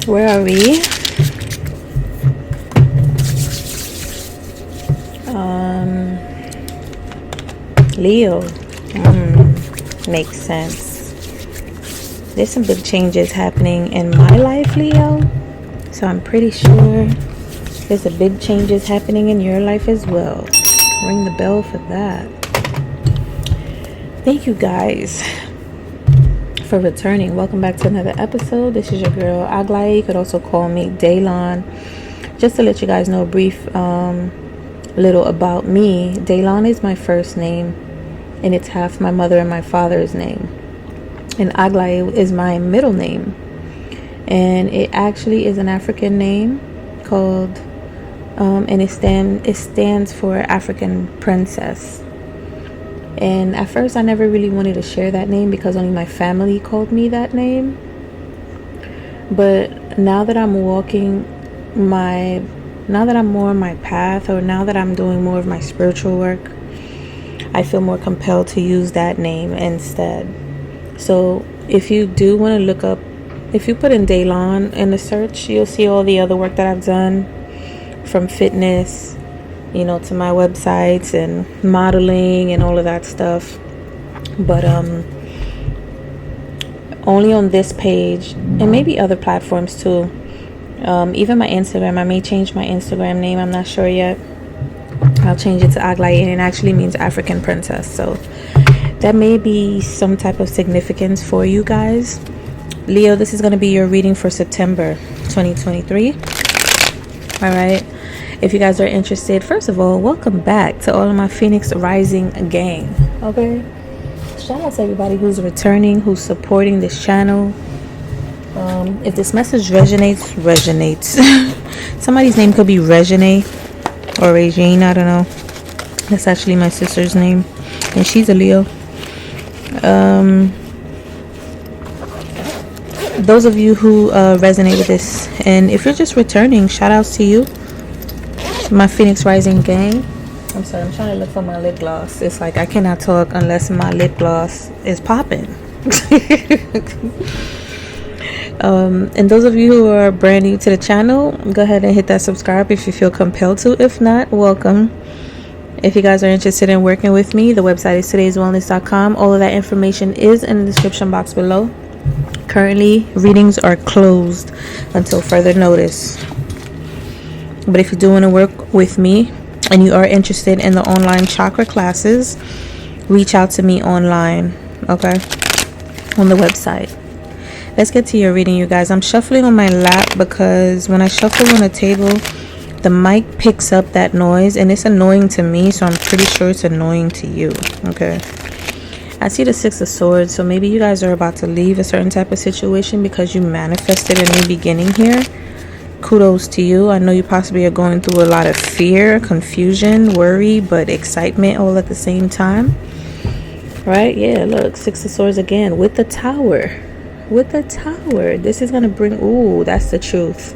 Where are we? Leo. Makes sense. There's some big changes happening in my life, Leo. So I'm pretty sure there's a big changes happening in your life as well. Ring the bell for that. Thank you guys for returning. Welcome back to another episode. This is your girl Aglaé. You could also call me Daylon. Just to let you guys know a brief little about me. Daylon is my first name, and it's half my mother and my father's name. And Aglaé is my middle name, and it actually is an African name called and it stands for African princess. And at first I never really wanted to share that name because only my family called me that name. But now that I'm more on my path, or now that I'm doing more of my spiritual work, I feel more compelled to use that name instead. So if you do want to look up, if you put in Daylon in the search, you'll see all the other work that I've done, from fitness, to my websites and modeling and all of that stuff. But only on this page, and maybe other platforms too. Even my Instagram, I may change my Instagram name, I'm not sure yet. I'll change it to Aglaé, and it actually means African princess. So that may be some type of significance for you guys. Leo, this is going to be your reading for September 2023. All right. If you guys are interested, first of all, welcome back to all of my Phoenix Rising gang. Okay. Shout out to everybody who's returning, who's supporting this channel. If this message resonates. Somebody's name could be Regine or Regine, I don't know. That's actually my sister's name, and she's a Leo. Those of you who resonate with this, and if you're just returning, shout outs to you, my Phoenix Rising gang. I'm sorry, I'm trying to look for my lip gloss. It's like I cannot talk unless my lip gloss is popping. And those of you who are brand new to the channel, go ahead and hit that subscribe if you feel compelled to. If not, welcome. If you guys are interested in working with me, the website is todayswellness.com. All of that information is in the description box below. Currently, readings are closed until further notice. But if you do want to work with me and you are interested in the online chakra classes, reach out to me online, okay, on the website. Let's get to your reading, you guys. I'm shuffling on my lap because when I shuffle on a table, the mic picks up that noise, and it's annoying to me, so I'm pretty sure it's annoying to you, okay? I see the Six of Swords, so maybe you guys are about to leave a certain type of situation because you manifested a new beginning here. Kudos to you. I know you possibly are going through a lot of fear, confusion, worry, but excitement all at the same time. Right? Yeah, look, Six of Swords again with the Tower. With the Tower. This is going to bring... Ooh, that's the truth.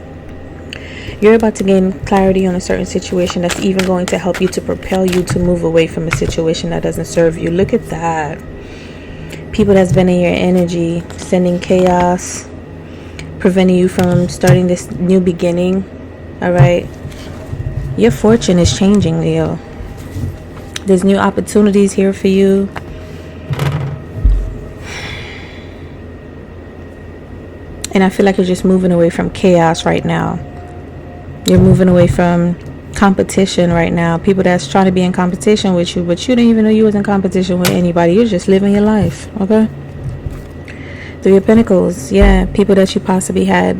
You're about to gain clarity on a certain situation that's even going to help you to propel you to move away from a situation that doesn't serve you. Look at that. People that's been in your energy, sending chaos, preventing you from starting this new beginning. All right. Your fortune is changing, Leo. There's new opportunities here for you. And I feel like you're just moving away from chaos right now. You're moving away from competition right now. People that's trying to be in competition with you, but you didn't even know you was in competition with anybody. You're just living your life, okay? Three of Pentacles. Yeah, people that you possibly had.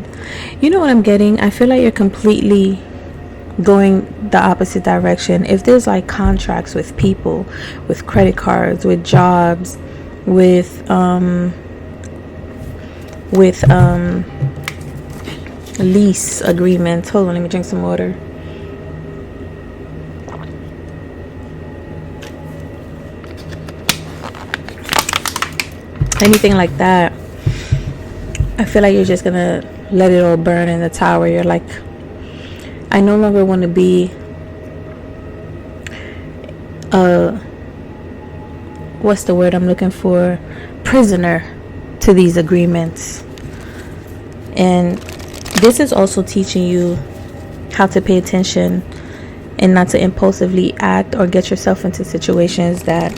You know what I'm getting? I feel like you're completely going the opposite direction. If there's like contracts with people, with credit cards, with jobs, with lease agreements. Hold on, let me drink some water. Anything like that, I feel like you're just gonna let it all burn in the tower. You're like, I no longer want to be what's the word I'm looking for? Prisoner to these agreements. And this is also teaching you how to pay attention and not to impulsively act or get yourself into situations that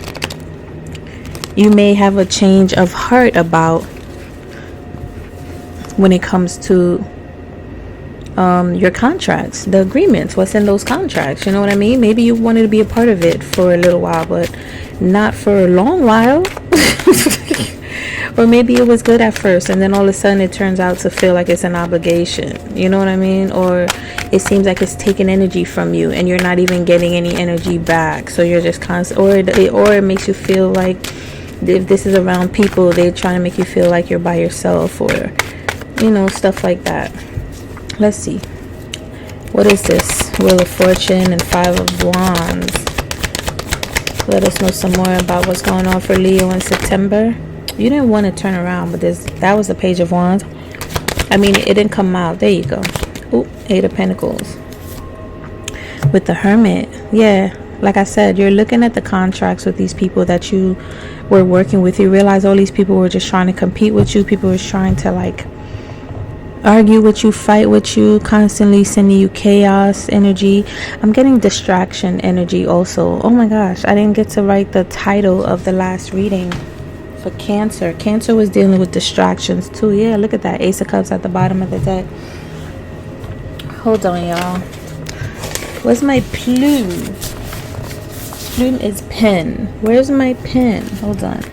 you may have a change of heart about when it comes to your contracts, the agreements, what's in those contracts. You know what I mean? Maybe you wanted to be a part of it for a little while, but not for a long while. Or maybe it was good at first, and then all of a sudden it turns out to feel like it's an obligation. You know what I mean? Or it seems like it's taking energy from you, and you're not even getting any energy back. So you're just constant, or it makes you feel like if this is around people, they're trying to make you feel like you're by yourself, or you know, stuff like that. Let's see. What is this? Wheel of Fortune and Five of Wands. Let us know some more about what's going on for Leo in September. You didn't want to turn around, but that was the Page of Wands. I mean, it didn't come out. There you go. Ooh, Eight of Pentacles. With the Hermit. Yeah, like I said, you're looking at the contracts with these people that you were working with. You realize all these people were just trying to compete with you. People were trying to like argue with you, fight with you, constantly sending you chaos energy. I'm getting distraction energy also. Oh my gosh, I didn't get to write the title of the last reading for Cancer. Cancer was dealing with distractions too. Yeah, look at that. Ace of Cups at the bottom of the deck. Hold on, y'all. Where's my plume? Plume is pen. Where's my pen? Hold on.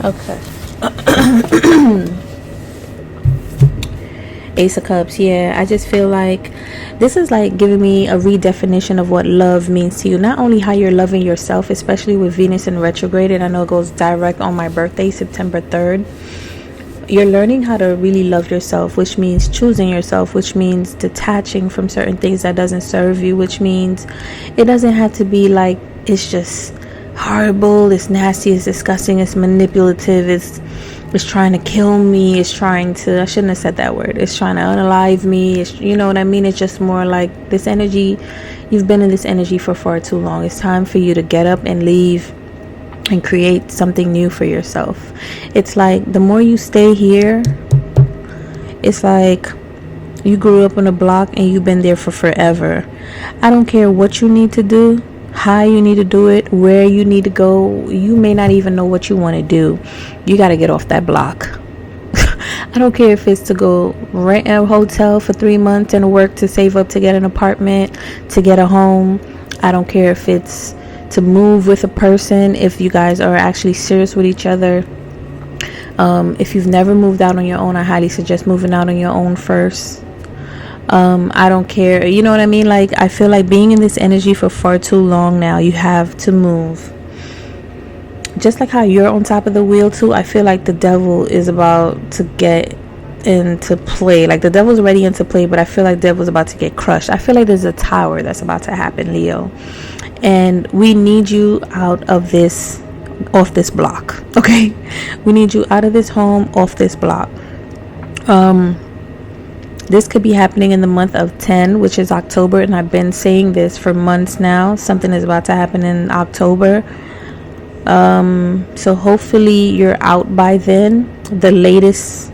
Okay. Ace of Cups. Yeah, I just feel like this is like giving me a redefinition of what love means to you. Not only how you're loving yourself, especially with Venus in retrograde, and I know it goes direct on my birthday, September 3rd. You're learning how to really love yourself, which means choosing yourself, which means detaching from certain things that doesn't serve you, which means it doesn't have to be like it's just horrible, it's nasty, it's disgusting, it's manipulative, it's trying to kill me, it's trying to, I shouldn't have said that word, it's trying to unalive me, it's, you know what I mean? It's just more like this energy, you've been in this energy for far too long. It's time for you to get up and leave and create something new for yourself. It's like the more you stay here, it's like you grew up on a block and you've been there for forever. I don't care what you need to do, how you need to do it, where you need to go. You may not even know what you want to do. You got to get off that block. I don't care if it's to go rent a hotel for 3 months and work to save up to get an apartment, to get a home. I don't care if it's to move with a person, if you guys are actually serious with each other. If you've never moved out on your own, I highly suggest moving out on your own first. I don't care, you know what I mean? Like, I feel like being in this energy for far too long now, you have to move. Just like how you're on top of the wheel too, I feel like the devil is about to get into play. Like, the devil's already into play, but I feel like the devil's about to get crushed. I feel like there's a tower that's about to happen, Leo, and we need you out of this, off this block. Okay, we need you out of this home, off this block. This could be happening in the month of 10, which is October, and I've been saying this for months now. Something is about to happen in October. So hopefully you're out by then. The latest,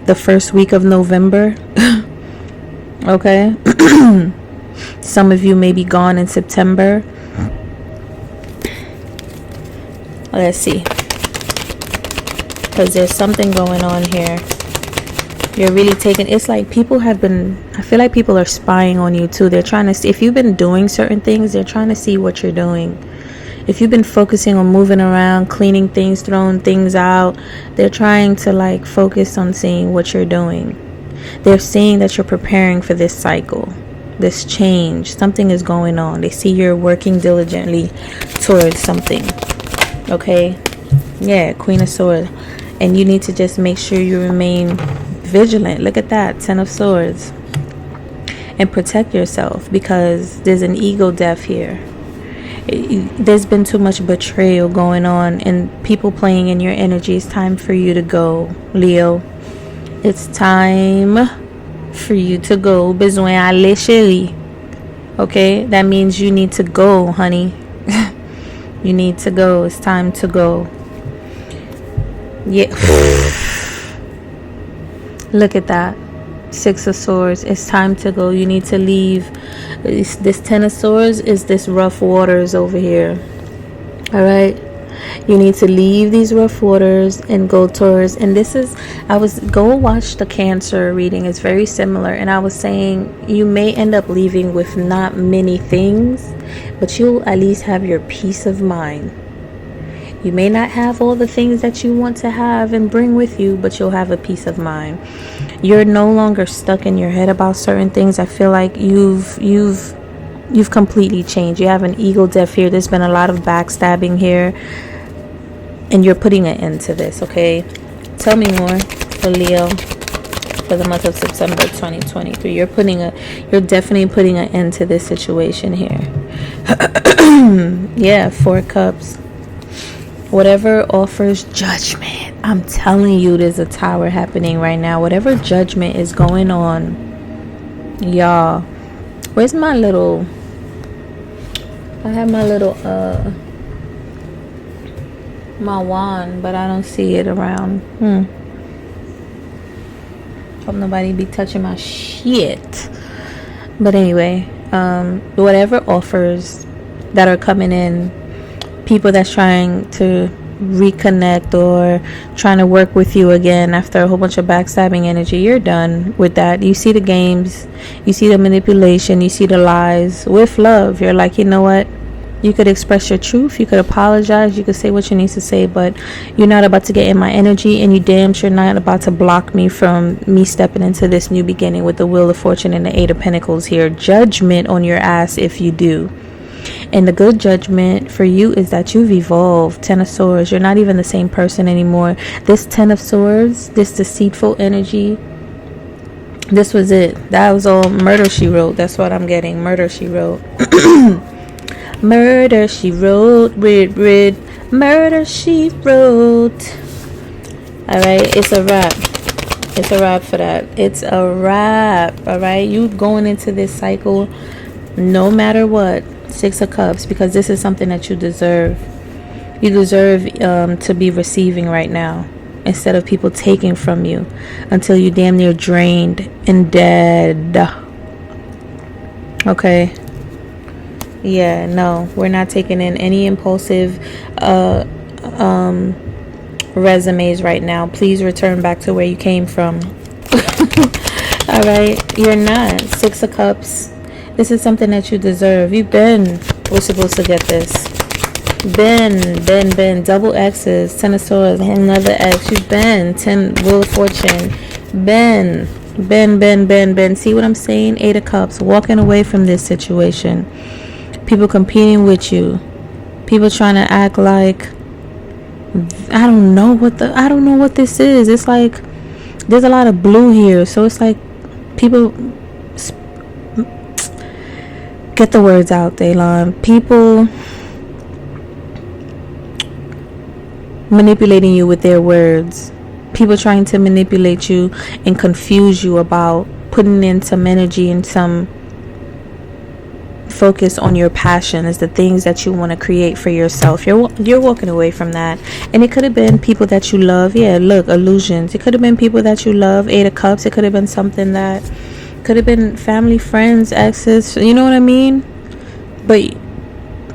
the first week of November. Okay. Some of you may be gone in September. Let's see. Because there's something going on here. You're really taking, it's like people have been, I feel like people are spying on you too. They're trying to see, if you've been doing certain things, they're trying to see what you're doing. If you've been focusing on moving around, cleaning things, throwing things out, they're trying to like focus on seeing what you're doing. They're seeing that you're preparing for this cycle, this change. Something is going on. They see you're working diligently towards something. Okay? Yeah, Queen of Swords. And you need to just make sure you remain vigilant. Look at that, 10 of Swords. And protect yourself, because there's an ego death here. There's been too much betrayal going on and people playing in your energy. It's time for you to go, Leo. It's time for you to go. Besoin aller, chérie. Okay, that means you need to go, honey. You need to go. It's time to go. Yeah. Look at that. 6 of Swords. It's time to go. You need to leave. This 10 of Swords is this rough waters over here. All right. You need to leave these rough waters and go towards, and this is, go watch the Cancer reading. It's very similar, and I was saying you may end up leaving with not many things, but you'll at least have your peace of mind. You may not have all the things that you want to have and bring with you, but you'll have a peace of mind. You're no longer stuck in your head about certain things. I feel like you've completely changed. You have an ego death here. There's been a lot of backstabbing here, and you're putting an end to this. Okay, tell me more for Leo for the month of September 2023. You're definitely putting an end to this situation here. Yeah, 4 cups. Whatever offers judgment, I'm telling you, there's a tower happening right now. Whatever judgment is going on, y'all. Where's my little, I have my little my wand, but I don't see it around. Hope nobody be touching my shit. But anyway, whatever offers that are coming in, people that's trying to reconnect or trying to work with you again after a whole bunch of backstabbing energy, you're done with that. You see the games, you see the manipulation, you see the lies. With love, you're like, you know what, you could express your truth, you could apologize, you could say what you need to say, but you're not about to get in my energy, and you damn sure not about to block me from me stepping into this new beginning with the Wheel of Fortune and the 8 of Pentacles here. Judgment on your ass if you do. And the good judgment for you is that you've evolved. 10 of Swords. You're not even the same person anymore. This 10 of Swords, this deceitful energy, this was it. That was all Murder, She Wrote. That's what I'm getting. Murder, She Wrote. Murder, She Wrote. Read. Murder, She Wrote. Alright, it's a wrap. It's a wrap for that. It's a wrap. Alright, you going into this cycle no matter what. 6 of Cups, because this is something that you deserve. You deserve to be receiving right now, instead of people taking from you until you damn near drained and dead. Okay. Yeah, no, we're not taking in any impulsive resumes right now. Please return back to where you came from. All right, you're not. 6 of Cups. This is something that you deserve. We're supposed to get this. Been. Double X's. 10 of Swords. Another X. You've been. 10 Wheel of Fortune. Been. See what I'm saying? 8 of Cups. Walking away from this situation. People competing with you. People trying to act like, I don't know what this is. It's like there's a lot of blue here. So it's like people, get the words out, Daylon. People manipulating you with their words. People trying to manipulate you and confuse you about putting in some energy and some focus on your passions, the things that you want to create for yourself. You're walking away from that. And it could have been people that you love. Yeah, look, illusions. It could have been people that you love. 8 of Cups. It could have been something that could have been family, friends, exes, you know what I mean? But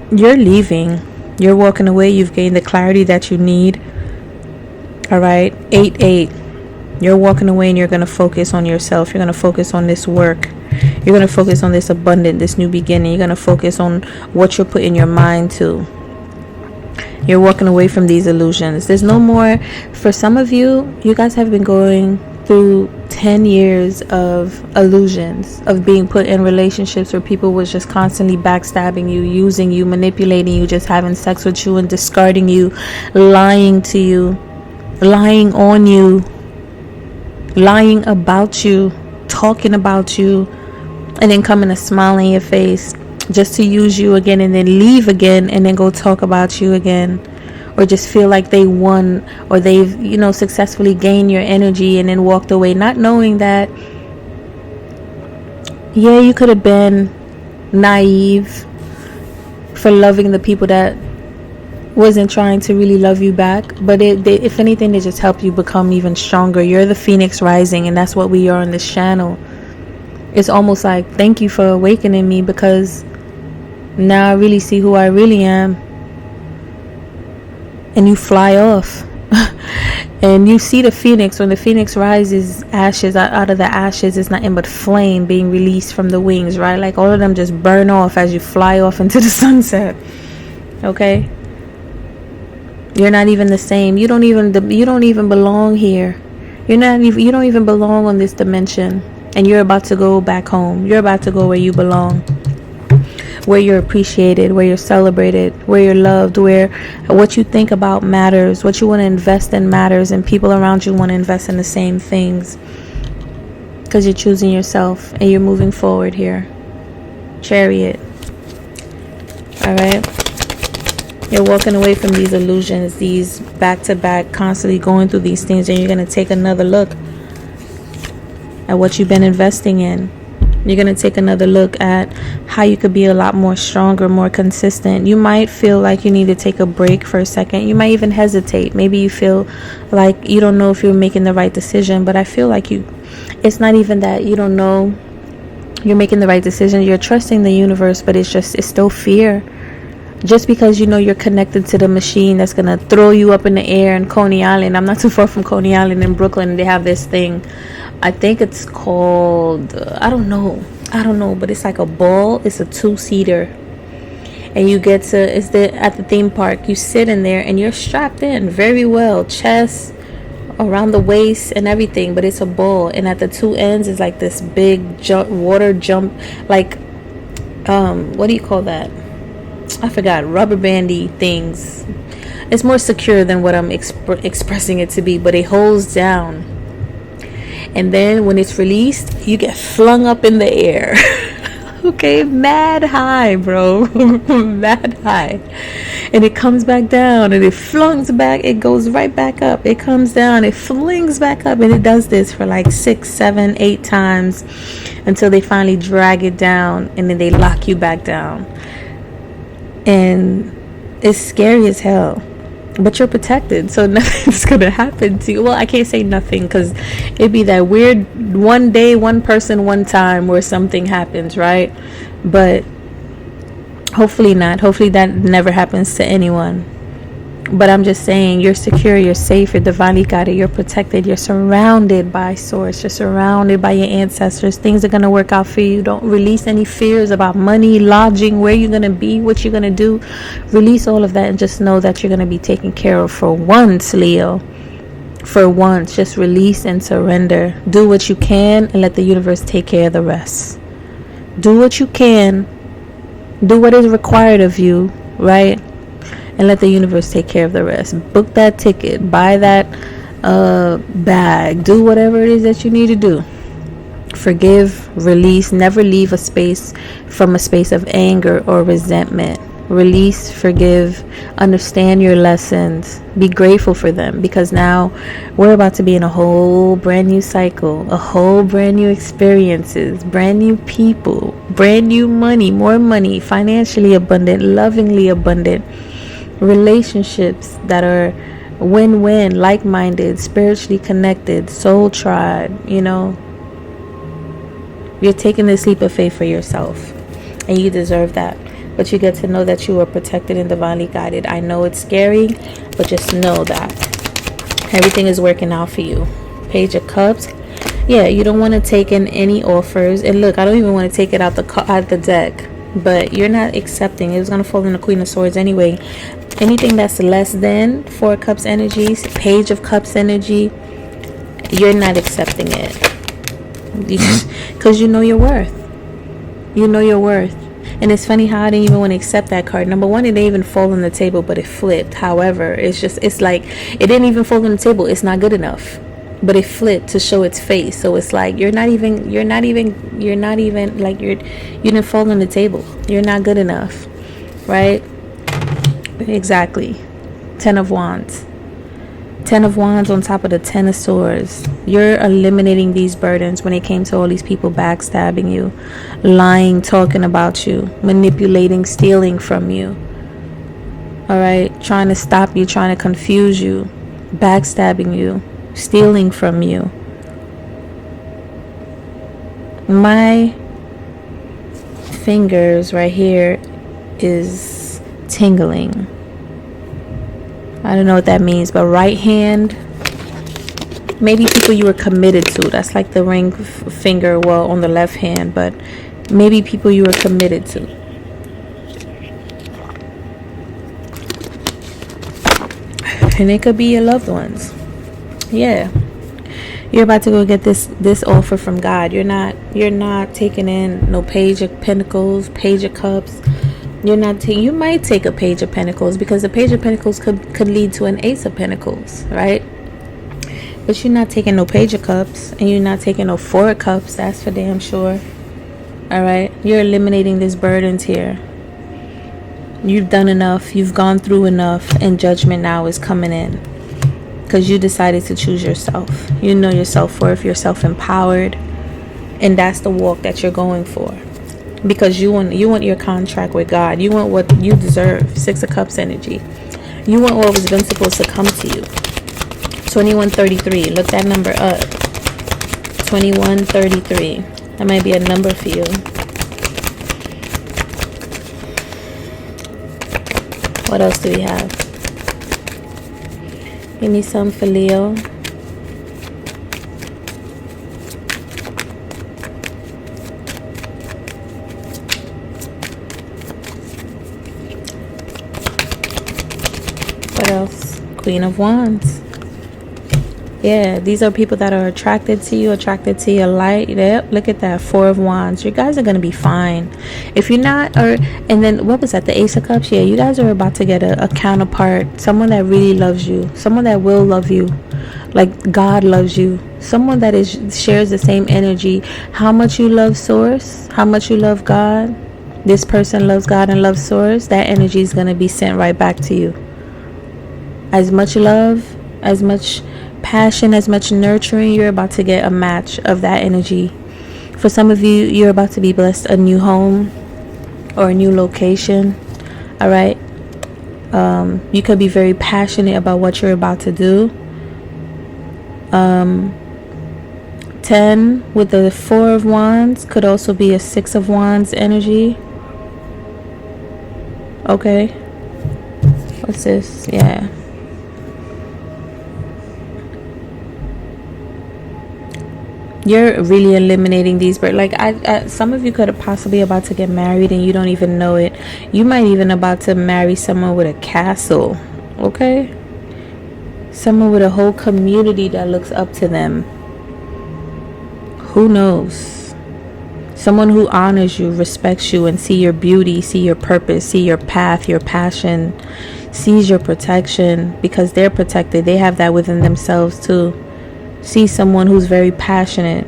you're leaving. You're walking away. You've gained the clarity that you need. All right. 8. You're walking away, and you're going to focus on yourself. You're going to focus on this work. You're going to focus on this abundant, this new beginning. You're going to focus on what you're putting your mind to. You're walking away from these illusions. There's no more. For some of you, you guys have been going through 10 years of illusions, of being put in relationships where people was just constantly backstabbing you, using you, manipulating you, just having sex with you and discarding you, lying to you, lying on you, lying about you, talking about you, and then coming to smile in your face, just to use you again and then leave again and then go talk about you again, or just feel like they won or they've, successfully gained your energy and then walked away, not knowing that, yeah, you could have been naive for loving the people that wasn't trying to really love you back, but if anything, they just helped you become even stronger. You're the phoenix rising, and that's what we are on this channel. It's almost like, thank you for awakening me, because now I really see who I really am. And you fly off. And you see the phoenix. When the phoenix rises, ashes, out of the ashes is nothing but flame being released from the wings, right? Like all of them just burn off as you fly off into the sunset. Okay? You're not even the same. You don't even belong here. You don't even belong on this dimension. And you're about to go back home. You're about to go where you belong, where you're appreciated, where you're celebrated, where you're loved, where what you think about matters, what you want to invest in matters, and people around you want to invest in the same things, because you're choosing yourself and you're moving forward here. Chariot. All right. You're walking away from these illusions, these back-to-back, constantly going through these things, and you're going to take another look at what you've been investing in. You're going to take another look at how you could be a lot more stronger, more consistent. You might feel like you need to take a break for a second. You might even hesitate. Maybe you feel like you don't know if you're making the right decision, but I feel like it's not even that you don't know you're making the right decision. You're trusting the universe, but it's still fear. Just because you're connected to the machine that's going to throw you up in the air in Coney Island. I'm not too far from Coney Island in Brooklyn. They have this thing. I think it's called, I don't know, but it's like a ball. It's a 2-seater. And you get to, at the theme park. You sit in there and you're strapped in very well. Chest around the waist and everything. But it's a ball. And at the two ends is like this big water jump. Like, what do you call that? I forgot, rubber bandy things. It's more secure than what I'm expressing it to be, but it holds down. And then when it's released, you get flung up in the air. Okay, mad high, bro. Mad high. And it comes back down, and it flings back. It goes right back up. It comes down, it flings back up, and it does this for like 6, 7, 8 times until they finally drag it down, and then they lock you back down. And it's scary as hell, but you're protected, so nothing's gonna happen to you. Well, I can't say nothing, because it'd be that weird one day, one person, one time where something happens, right? But hopefully not. Hopefully that never happens to anyone. But I'm just saying, you're secure, you're safe, you're divinely guided, you're protected, you're surrounded by source, you're surrounded by your ancestors. Things are going to work out for you. Don't release any fears about money, lodging, where you're going to be, what you're going to do. Release all of that and just know that you're going to be taken care of for once, Leo. For once, just release and surrender. Do what you can and let the universe take care of the rest. Do what you can. Do what is required of you, right? And let the universe take care of the rest. Book that ticket. Buy that bag. Do whatever it is that you need to do. Forgive, release. Never leave a space from a space of anger or resentment. Release, forgive, understand your lessons. Be grateful for them, because now we're about to be in a whole brand new cycle. A whole brand new experiences. Brand new people. Brand new money. More money. Financially abundant. Lovingly abundant. Relationships that are win-win, like-minded, spiritually connected, soul tribe. You're taking this leap of faith for yourself, and you deserve that. But you get to know that you are protected and divinely guided. I know it's scary, but just know that everything is working out for you. Page of Cups. Yeah, you don't want to take in any offers. And look, I don't even want to take it out the deck, but you're not accepting. It's going to fall in the Queen of Swords anyway. Anything that's less than 4 Cups energy, Page of Cups energy, you're not accepting it. Because you know your worth. You know your worth. And it's funny how I didn't even want to accept that card. Number one, it didn't even fall on the table, but it flipped. However, it's like it didn't even fall on the table. It's not good enough. but it flipped to show its face. So it's like you didn't fall on the table. You're not good enough, right? Exactly. 10 of Wands. 10 of Wands on top of the 10 of Swords. You're eliminating these burdens when it came to all these people backstabbing you, lying, talking about you, manipulating, stealing from you. All right, trying to stop you, trying to confuse you, backstabbing you, stealing from you. My fingers right here is tingling. I don't know what that means, but right hand, maybe people you were committed to. That's like the ring finger, well, on the left hand, but maybe people you were committed to. And it could be your loved ones. Yeah. You're about to go get this offer from God. You're not taking in no Page of Pentacles, Page of Cups. You might take a Page of Pentacles, because the Page of Pentacles could lead to an Ace of Pentacles, right? But you're not taking no Page of Cups, and you're not taking no Four of Cups. That's for damn sure. All right, you're eliminating these burdens here. You've done enough. You've gone through enough, and judgment now is coming in, because you decided to choose yourself. You know your self-worth. You're self-empowered, and that's the walk that you're going for. Because you want your contract with God. You want what you deserve. 6 of Cups energy. You want what was been supposed to come to you. 2133. Look that number up. 2133. That might be a number for you. What else do we have? Give me some for Leo. What else? Queen of Wands. Yeah, these are people that are attracted to you, attracted to your light. Yep, look at that. 4 of Wands. You guys are going to be fine. If you're not, and then what was that? The Ace of Cups? Yeah, you guys are about to get a counterpart. Someone that really loves you. Someone that will love you. Like God loves you. Someone that shares the same energy. How much you love Source, how much you love God. This person loves God and loves Source. That energy is going to be sent right back to you. As much love, as much passion, as much nurturing, you're about to get a match of that energy. For some of you, you're about to be blessed a new home or a new location. All right. You could be very passionate about what you're about to do. 10 with the 4 of Wands could also be a 6 of Wands energy. Okay. What's this? Yeah. You're really eliminating these, but like some of you could have possibly about to get married and you don't even know it. You might even about to marry someone with a castle. Okay, someone with a whole community that looks up to them. Who knows? Someone who honors you, respects you, and see your beauty, see your purpose, see your path, your passion, sees your protection, because they're protected. They have that within themselves too. See someone who's very passionate.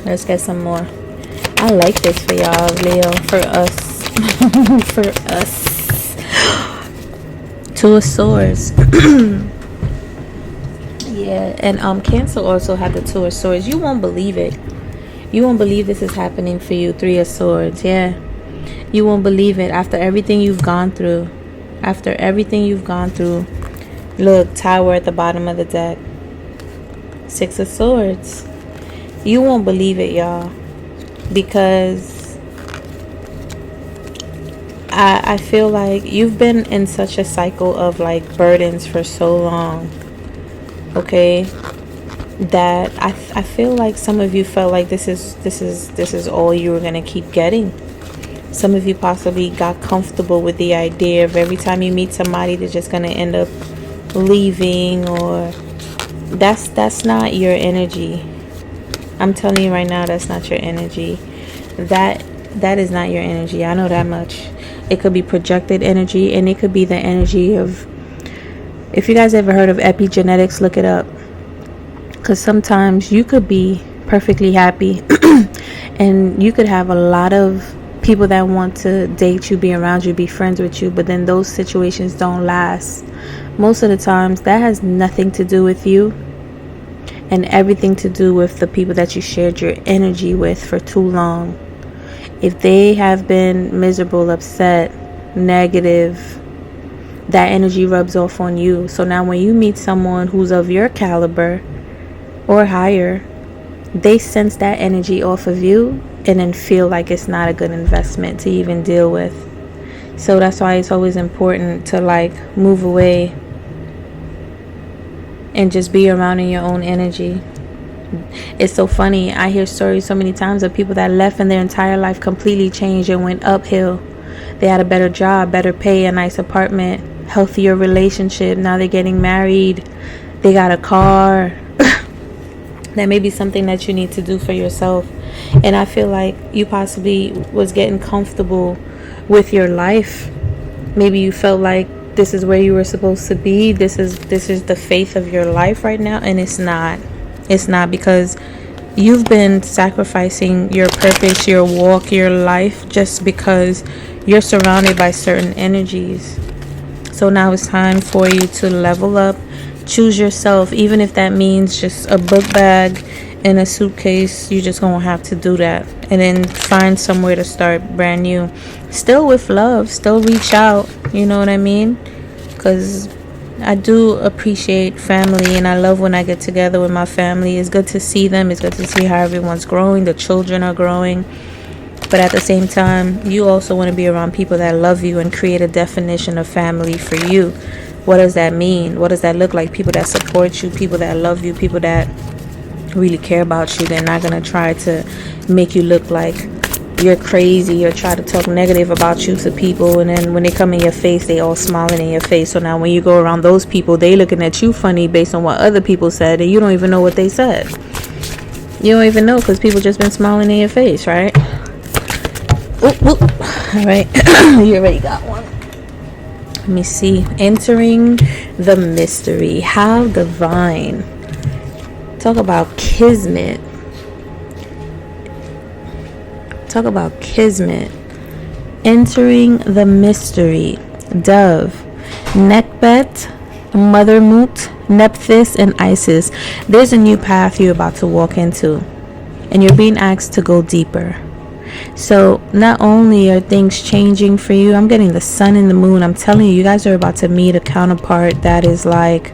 Let's get some more. I like this for y'all, Leo. For us. For us. 2 of Swords. Yeah, and Cancer also had the 2 of Swords. You won't believe it. You won't believe this is happening for you. 3 of Swords. Yeah, you won't believe it. After everything you've gone through. After everything you've gone through. Look, Tower at the bottom of the deck. 6 of Swords. You won't believe it, y'all, because I feel like you've been in such a cycle of like burdens for so long. Okay, that I feel like some of you felt like this is all you were gonna keep getting. Some of you possibly got comfortable with the idea of every time you meet somebody, they're just gonna end up leaving, or that's not your energy. I'm telling you right now, that's not your energy. That is not your energy. I know that much. It could be projected energy, and it could be the energy of, if you guys ever heard of epigenetics, look it up. Because sometimes you could be perfectly happy and you could have a lot of people that want to date you, be around you, be friends with you, but then those situations don't last. Most of the times that has nothing to do with you and everything to do with the people that you shared your energy with for too long. If they have been miserable, upset, negative, that energy rubs off on you. So now when you meet someone who's of your caliber or higher, they sense that energy off of you and then feel like it's not a good investment to even deal with. So that's why it's always important to like move away and just be around in your own energy. It's so funny. I hear stories so many times of people that left and their entire life completely changed and went uphill. They had a better job, better pay, a nice apartment, healthier relationship. Now they're getting married. They got a car. That may be something that you need to do for yourself. And I feel like you possibly was getting comfortable with your life. Maybe you felt like this is where you were supposed to be. This is the faith of your life right now, and it's not. It's not, because you've been sacrificing your purpose, your walk, your life, just because you're surrounded by certain energies. So now it's time for you to level up, choose yourself, even if that means just a book bag and a suitcase. You just gonna have to do that, and then find somewhere to start brand new, still with love, still reach out, you know what I mean? Because I do appreciate family, and I love when I get together with my family. It's good to see them. It's good to see how everyone's growing. The children are growing. But at the same time, you also want to be around people that love you and create a definition of family for you. What does that mean? What does that look like? People that support you, people that love you, people that really care about you. They're not going to try to make you look like you're crazy or try to talk negative about you to people, and then when they come in your face, they all smiling in your face. So now when you go around those people, they looking at you funny based on what other people said, and you don't even know what they said. You don't even know, because people just been smiling in your face, right? Oop, oop. All right. You already got one. Let me see. Entering the mystery. How divine. Talk about kismet. Talk about kismet. Entering the mystery. Dove, Nekbet, Mother Moot, Nephthys, and Isis. There's a new path you're about to walk into, and you're being asked to go deeper. So not only are things changing for you, I'm getting the sun and the moon. I'm telling you, you guys are about to meet a counterpart that is like,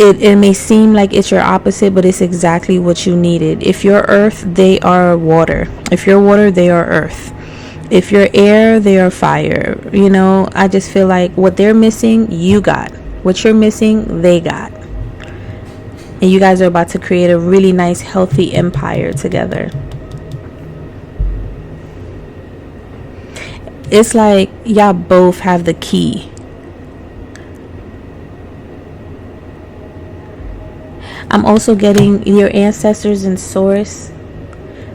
it may seem like it's your opposite, but it's exactly what you needed. If you're earth, they are water. If you're water, they are earth. If you're air, they are fire. You know, I just feel like what they're missing, you got. What you're missing, they got. And you guys are about to create a really nice, healthy empire together. It's like y'all both have the key. I'm also getting your ancestors and source.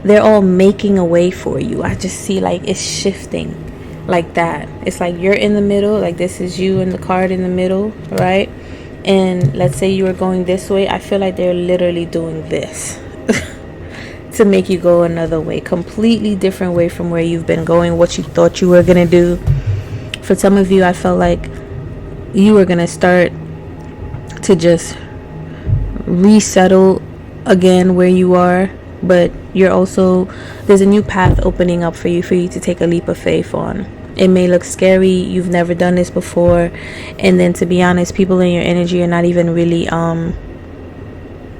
They're all making a way for you. I just see like it's shifting like that. It's like you're in the middle. Like this is you and the card in the middle, right? And let's say you were going this way. I feel like they're literally doing this to make you go another way. Completely different way from where you've been going, what you thought you were going to do. For some of you, I felt like you were going to start to just resettle again where you are, but you're also, there's a new path opening up for you to take a leap of faith on. It may look scary, you've never done this before, and then to be honest, people in your energy are not even really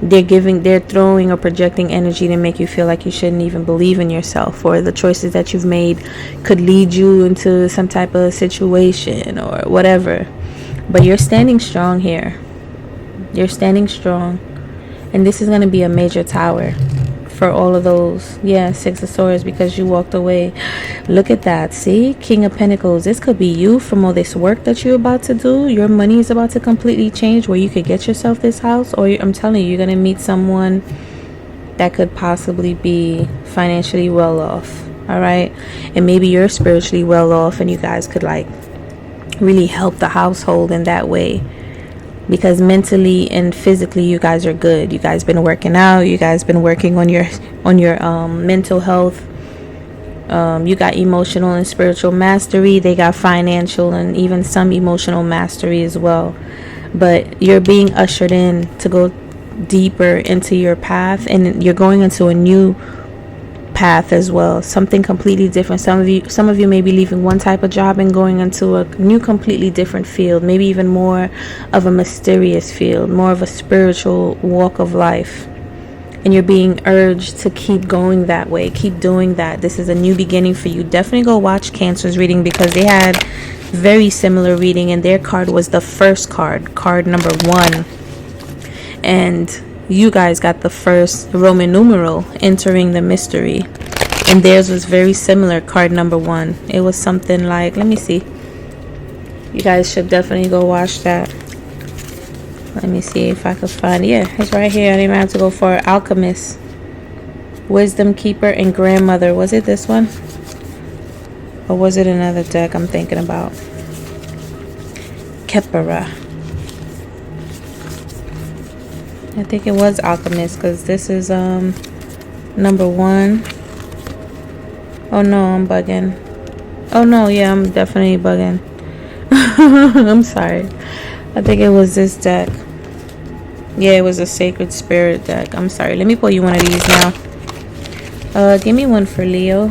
they're throwing or projecting energy to make you feel like you shouldn't even believe in yourself, or the choices that you've made could lead you into some type of situation or whatever. But you're standing strong here. You're standing strong, and this is going to be a major tower for all of those. Yeah, Six of Swords, because you walked away. Look at that. See, King of Pentacles. This could be you from all this work that you're about to do. Your money is about to completely change where you could get yourself this house, or I'm telling you, you're going to meet someone that could possibly be financially well off. All right, and maybe you're spiritually well off and you guys could like really help the household in that way, because mentally and physically you guys are good. You guys been working out, you guys been working on your mental health. You got emotional and spiritual mastery. They got financial and even some emotional mastery as well. But you're being ushered in to go deeper into your path, and you're going into a new path as well, something completely different. Some of you may be leaving one type of job and going into a new completely different field, maybe even more of a mysterious field, more of a spiritual walk of life, and you're being urged to keep going that way, keep doing that. This is a new beginning for you. Definitely go watch Cancer's reading, because they had very similar reading, and their card was the first card number 1, and you guys got the first Roman numeral entering the mystery, and theirs was very similar, card number 1. It was something like, let me see, you guys should definitely go watch that. Let me see if I could find it. Yeah, it's right here. I didn't even have to go for Alchemist, Wisdom Keeper, and Grandmother. Was it this one, or was it another deck I'm thinking about? Kepera. I think it was Alchemist, because this is number 1. Oh no, I'm bugging. Oh no, yeah, I'm definitely bugging. I'm sorry. I think it was this deck. Yeah, it was a Sacred Spirit deck. I'm sorry. Let me pull you one of these now. Give me one for Leo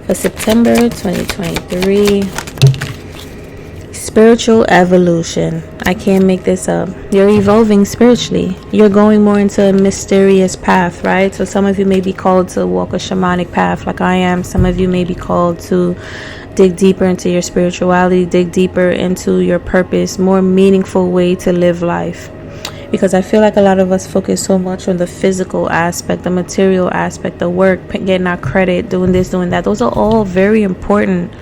for September 2023. Spiritual evolution. I can't make this up. You're evolving spiritually. You're going more into a mysterious path, right? So some of you may be called to walk a shamanic path like I am. Some of you may be called to dig deeper into your spirituality, dig deeper into your purpose, more meaningful way to live life. Because I feel like a lot of us focus so much on the physical aspect, the material aspect, the work, getting our credit, doing this, doing that. Those are all very important.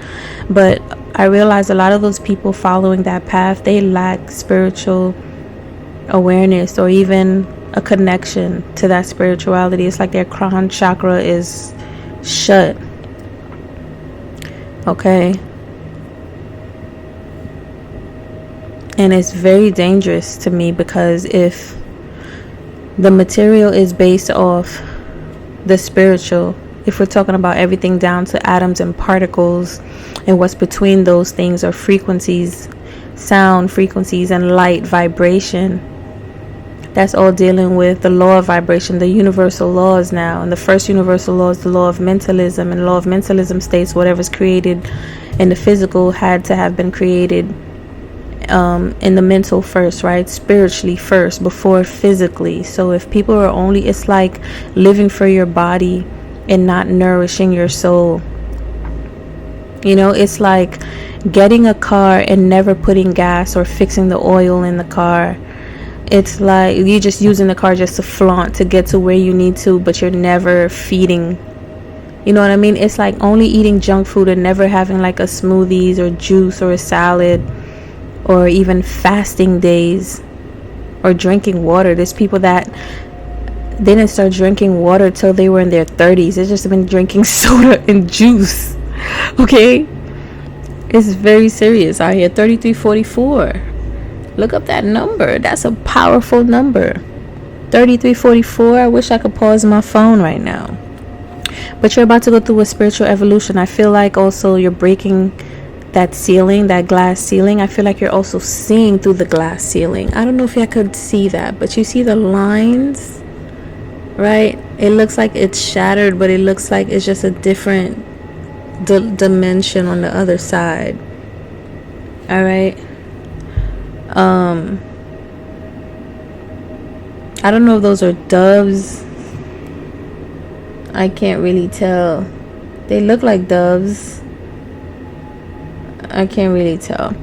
But I realize a lot of those people following that path, they lack spiritual awareness or even a connection to that spirituality. It's like their crown chakra is shut. Okay? And it's very dangerous to me, because if the material is based off the spiritual, if we're talking about everything down to atoms and particles and what's between those things, or frequencies, sound frequencies and light vibration, that's all dealing with the law of vibration, the universal laws now. And the first universal law is the law of mentalism, and law of mentalism states whatever's created in the physical had to have been created in the mental first, right? Spiritually first before physically. So if people are only, it's like living for your body and not nourishing your soul. You know, it's like getting a car and never putting gas or fixing the oil in the car. It's like you're just using the car just to flaunt to get to where you need to, but you're never feeding. You know what I mean? It's like only eating junk food and never having like a smoothies or juice or a salad, or even fasting days, or drinking water. There's people that they didn't start drinking water till they were in their 30s. They've just been drinking soda and juice. Okay? It's very serious out here. 3344. Look up that number. That's a powerful number. 3344. I wish I could pause my phone right now. But you're about to go through a spiritual evolution. I feel like also you're breaking that ceiling, that glass ceiling. I feel like you're also seeing through the glass ceiling. I don't know if I could see that, but you see the lines, right? It looks like it's shattered, but it looks like it's just a different dimension on the other side. All right. I don't know if those are doves. I can't really tell. They look like doves. I can't really tell.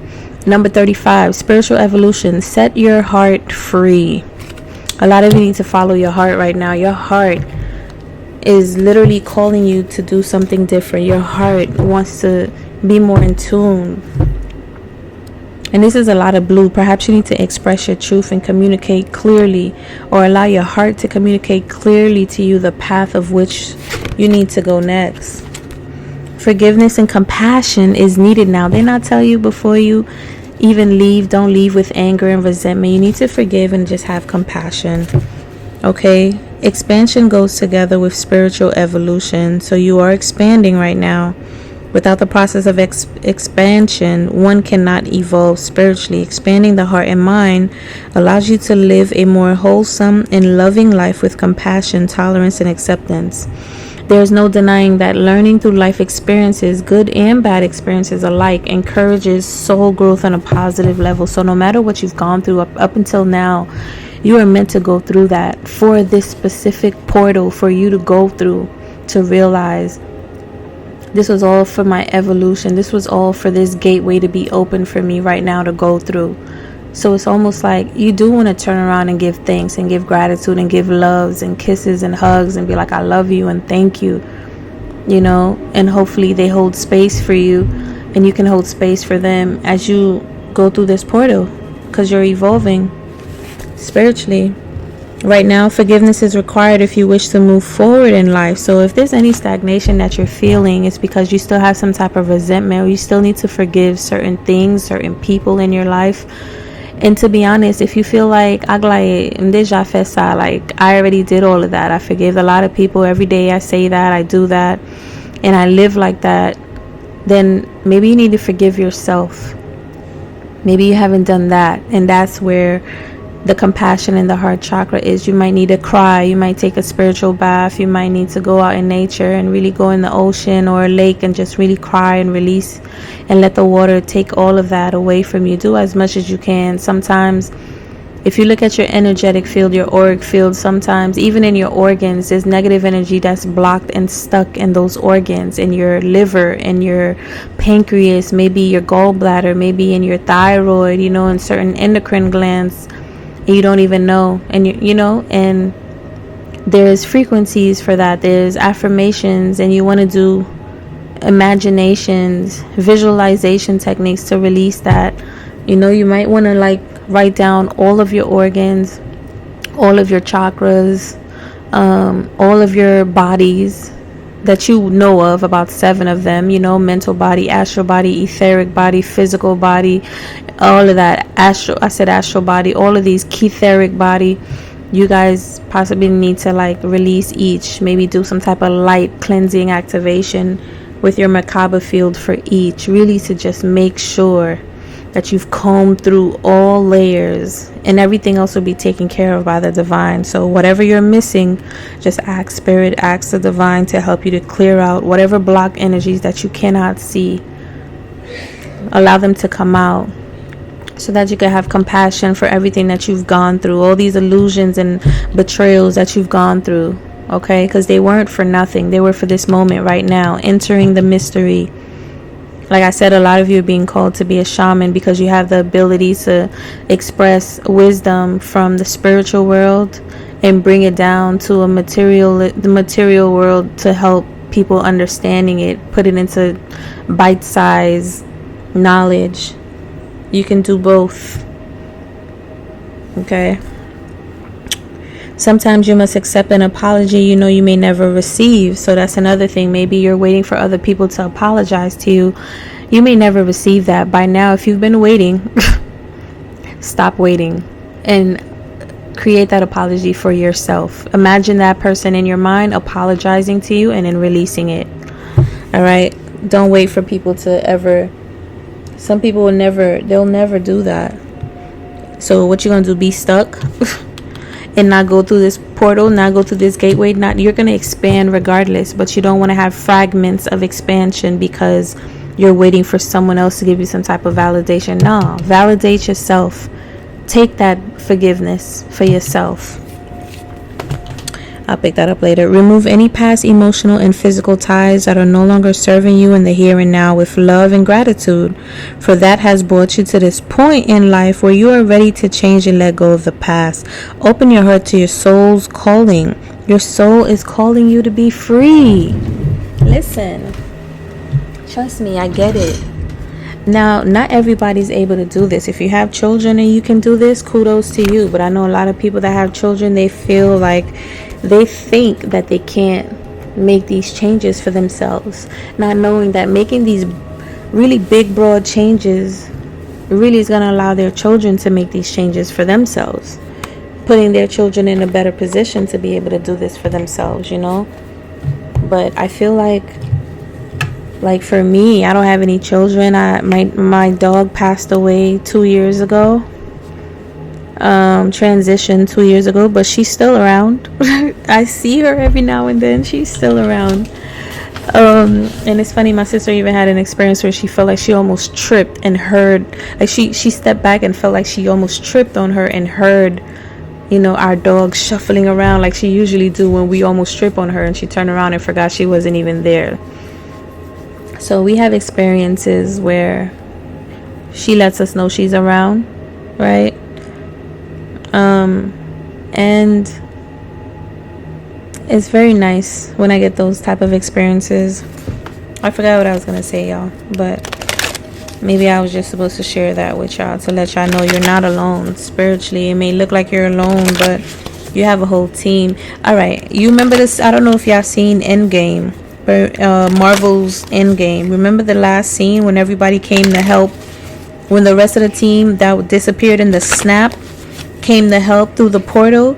Number 35, spiritual evolution. Set your heart free. A lot of you need to follow your heart right now. Your heart is literally calling you to do something different. Your heart wants to be more in tune And this is a lot of blue. Perhaps you need to express your truth and communicate clearly, or allow your heart to communicate clearly to you the path of which you need to go next. Forgiveness and compassion is needed now. They not tell you before you even leave, don't leave with anger and resentment. You need to forgive and just have compassion. Okay? Expansion goes together with spiritual evolution. So you are expanding right now. Without the process of expansion, one cannot evolve spiritually. Expanding the heart and mind allows you to live a more wholesome and loving life with compassion, tolerance, and acceptance. There is no denying that learning through life experiences, good and bad experiences alike, encourages soul growth on a positive level. So no matter what you've gone through up until now, you are meant to go through that for this specific portal for you to go through, to realize this was all for my evolution. This was all for this gateway to be open for me right now to go through. So it's almost like you do want to turn around and give thanks and give gratitude and give loves and kisses and hugs and be like, I love you and thank you, you know, and hopefully they hold space for you and you can hold space for them as you go through this portal, because you're evolving spiritually. Right now, forgiveness is required if you wish to move forward in life. So if there's any stagnation that you're feeling, it's because you still have some type of resentment, or you still need to forgive certain things, certain people in your life. And to be honest, if you feel like I already did all of that, I forgive a lot of people every day, I say that, I do that, and I live like that, then maybe you need to forgive yourself. Maybe you haven't done that, and that's where the compassion in the heart chakra is. You might need to cry, you might take a spiritual bath, you might need to go out in nature and really go in the ocean or a lake and just really cry and release and let the water take all of that away from you. Do as much as you can. Sometimes if you look at your energetic field, your auric field, sometimes even in your organs, there's negative energy that's blocked and stuck in those organs, in your liver, in your pancreas, maybe your gallbladder, maybe in your thyroid, you know, in certain endocrine glands. You don't even know, and you know, and there's frequencies for that. There's affirmations, and you want to do imaginations, visualization techniques to release that. You know, you might want to like write down all of your organs, all of your chakras, all of your bodies that you know of, about 7 of them, you know, mental body, astral body, etheric body, physical body, all of that. Astral body, all of these, etheric body. You guys possibly need to like release each, maybe do some type of light cleansing activation with your Merkaba field for each, really to just make sure that you've combed through all layers, and everything else will be taken care of by the divine. So whatever you're missing, just ask spirit, ask the divine to help you to clear out whatever block energies that you cannot see. Allow them to come out so that you can have compassion for everything that you've gone through, all these illusions and betrayals that you've gone through, okay? Because they weren't for nothing. They were for this moment right now, entering the mystery. Like I said, a lot of you are being called to be a shaman because you have the ability to express wisdom from the spiritual world and bring it down to the material world to help people understanding it, put it into bite-sized knowledge. You can do both. Okay. Sometimes you must accept an apology you know you may never receive. So that's another thing. Maybe you're waiting for other people to apologize to you. You may never receive that. By now, if you've been waiting, stop waiting and create that apology for yourself. Imagine that person in your mind apologizing to you and then releasing it. All right. Don't wait for people to ever. Some people they'll never do that. So what you gonna do? Be stuck? And not go through this portal, not go through this gateway. You're going to expand regardless, but you don't want to have fragments of expansion because you're waiting for someone else to give you some type of validation. No, validate yourself. Take that forgiveness for yourself. I'll pick that up later. Remove any past emotional and physical ties that are no longer serving you in the here and now with love and gratitude, for that has brought you to this point in life where you are ready to change and let go of the past. Open your heart to your soul's calling. Your soul is calling you to be free. Listen, trust me, I get it. Now, not everybody's able to do this. If you have children and you can do this, kudos to you. But I know a lot of people that have children, they feel like they think that they can't make these changes for themselves, not knowing that making these really big, broad changes really is going to allow their children to make these changes for themselves, putting their children in a better position to be able to do this for themselves, you know. But I feel like for me, I don't have any children. My dog passed away 2 years ago, transitioned 2 years ago, but she's still around. I see her every now and then. She's still around. And it's funny, my sister even had an experience where she felt like she almost tripped and heard, like she stepped back and felt like she almost tripped on her and heard, you know, our dog shuffling around like she usually do when we almost trip on her, and she turned around and forgot she wasn't even there. So we have experiences where she lets us know she's around, right? And it's very nice when I get those type of experiences. I forgot what I was gonna say, y'all, but maybe I was just supposed to share that with y'all to let y'all know you're not alone spiritually. It may look like you're alone, but you have a whole team. All right, you remember this? I don't know if y'all seen Endgame, but Marvel's Endgame. Remember the last scene when everybody came to help, when the rest of the team that disappeared in the snap came to help through the portal?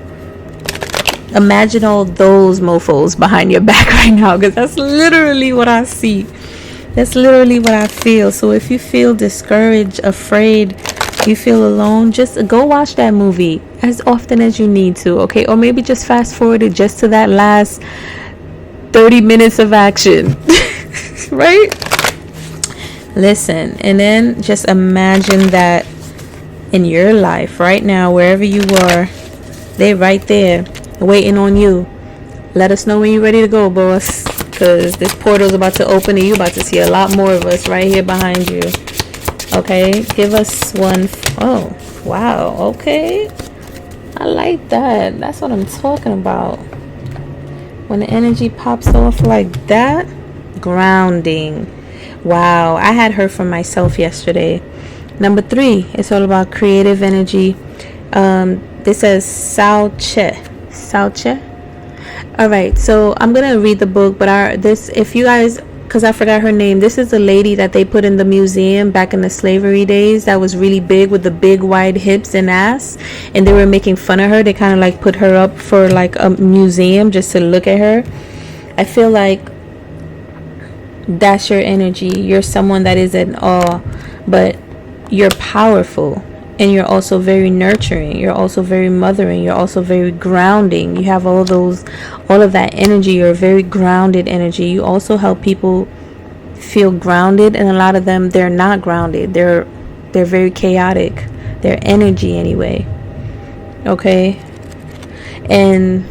Imagine all those mofos behind your back right now, because that's literally what I see. That's literally what I feel. So if you feel discouraged, afraid, you feel alone, just go watch that movie as often as you need to, okay? Or maybe just fast forward it just to that last 30 minutes of action, right? Listen, and then just imagine that in your life right now, wherever you are, they're right there waiting on you. Let us know when you're ready to go, boss, because this portal's about to open and you're about to see a lot more of us right here behind you. Okay, give us one. Oh, wow. Okay, I like that. That's what I'm talking about. When the energy pops off like that, grounding. Wow, I had heard from myself yesterday. Number 3, it's all about creative energy. This says Sauche. All right, so I'm gonna read the book, but if you guys, because I forgot her name, this is a lady that they put in the museum back in the slavery days that was really big with the big wide hips and ass, and they were making fun of her. They kind of like put her up for like a museum just to look at her. I feel like that's your energy. You're someone that is in awe, but you're powerful. And you're also very nurturing. You're also very mothering. You're also very grounding. You have all of that energy. You're a very grounded energy. You also help people feel grounded, and a lot of them, they're not grounded. They're very chaotic. Their energy anyway. Okay? And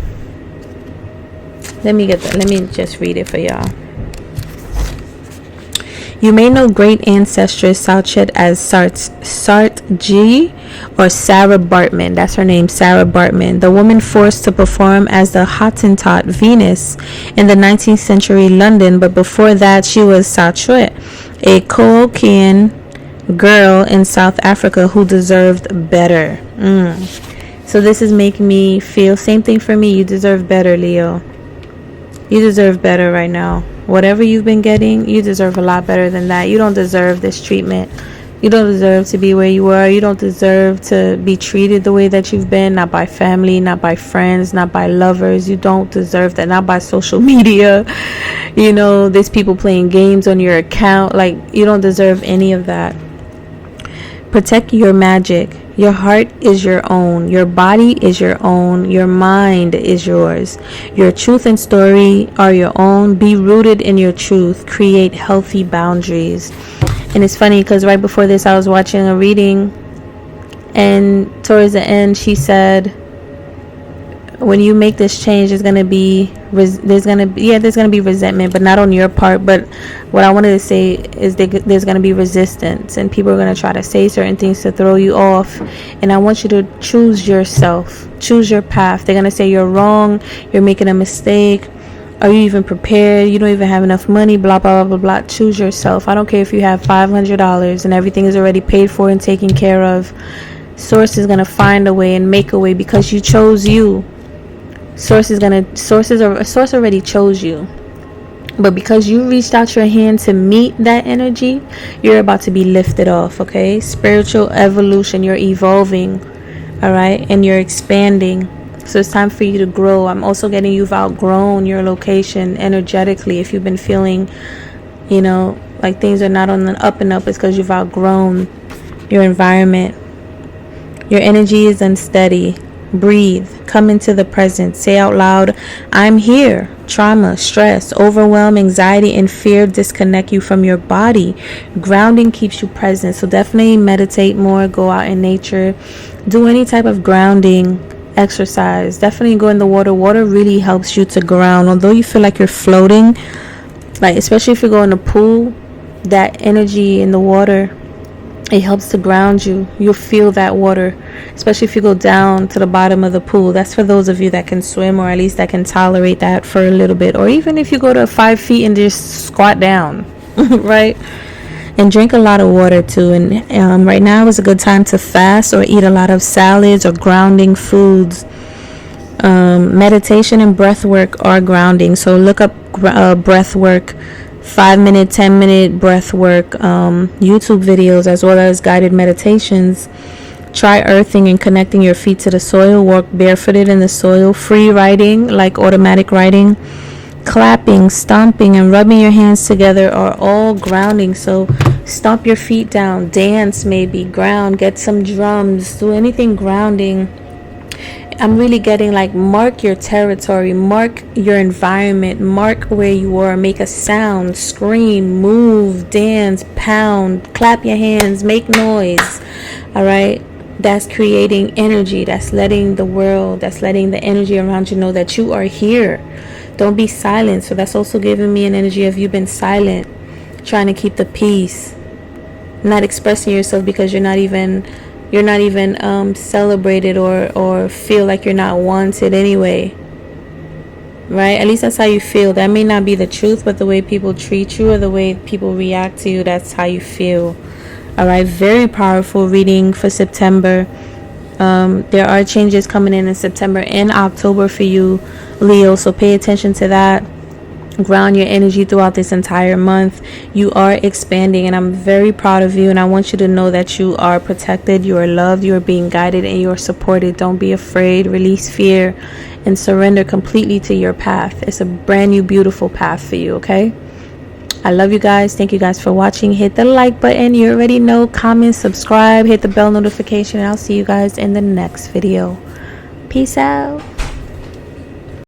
let me just read it for y'all. You may know great ancestress Sauchet as Sartji or Sarah Bartman. That's her name, Sarah Bartman. The woman forced to perform as the Hottentot Venus in the 19th century London, but before that she was Sauchet, a Kokian girl in South Africa who deserved better. So this is making me feel, same thing for me. You deserve better, Leo. You deserve better right now. Whatever you've been getting, you deserve a lot better than that. You don't deserve this treatment. You don't deserve to be where you are. You don't deserve to be treated the way that you've been, not by family, not by friends, not by lovers. You don't deserve that, not by social media. You know, there's people playing games on your account. Like, you don't deserve any of that. Protect your magic. Your heart is your own. Your body is your own. Your mind is yours. Your truth and story are your own. Be rooted in your truth. Create healthy boundaries. And it's funny because right before this, I was watching a reading, and towards the end, she said, when you make this change, there's gonna be resentment, but not on your part. But what I wanted to say is there's gonna be resistance, and people are gonna try to say certain things to throw you off. And I want you to choose yourself, choose your path. They're gonna say you're wrong, you're making a mistake, Are you even prepared? You don't even have enough money, blah, blah, blah, blah, blah. Choose yourself. I don't care if you have $500 and everything is already paid for and taken care of. Source is going to find a way and make a way because you chose you. Source already chose you. But because you reached out your hand to meet that energy, you're about to be lifted off, okay? Spiritual evolution, you're evolving, all right? And you're expanding. So it's time for you to grow. I'm also getting you've outgrown your location energetically. If you've been feeling, like things are not on the up and up, it's because you've outgrown your environment. Your energy is unsteady. Breathe. Come into the present. Say out loud, I'm here. Trauma, stress, overwhelm, anxiety, and fear disconnect you from your body. Grounding keeps you present. So definitely meditate more. Go out in nature. Do any type of grounding exercise. Definitely go in the water. Water really helps you to ground. Although you feel like you're floating, like especially if you go in the pool, that energy in the water, it helps to ground you. You'll feel that water, especially if you go down to the bottom of the pool. That's for those of you that can swim, or at least that can tolerate that for a little bit. Or even if you go to 5 feet and just squat down, right? And drink a lot of water too. And right now is a good time to fast or eat a lot of salads or grounding foods. Meditation and breath work are grounding. So look up breath work. 5-minute, 10-minute breath work, YouTube videos, as well as guided meditations. Try earthing and connecting your feet to the soil. Walk barefooted in the soil. Free writing, like automatic writing. Clapping, stomping, and rubbing your hands together are all grounding. So stomp your feet down, dance, maybe ground, get some drums, do anything grounding. I'm really getting like mark your territory, mark your environment, mark where you are, make a sound, scream, move, dance, pound, clap your hands, make noise. All right, that's creating energy. That's letting the world, that's letting the energy around you know that you are here. Don't be silent. So that's also giving me an energy of you've been silent, trying to keep the peace, not expressing yourself because you're not even celebrated or feel like you're not wanted anyway, right? At least that's how you feel. That may not be the truth, but the way people treat you or the way people react to you, that's how you feel. All right, very powerful reading for September. There are changes coming in September and October for you, Leo, so pay attention to that. Ground your energy throughout this entire month. You are expanding, and I'm very proud of you, and I want you to know that you are protected, you are loved, you are being guided, and you are supported. Don't be afraid. Release fear and surrender completely to your path. It's a brand new beautiful path for you, okay? I love you guys. Thank you guys for watching. Hit the like button. You already know. Comment, subscribe, hit the bell notification, and I'll see you guys in the next video. Peace out.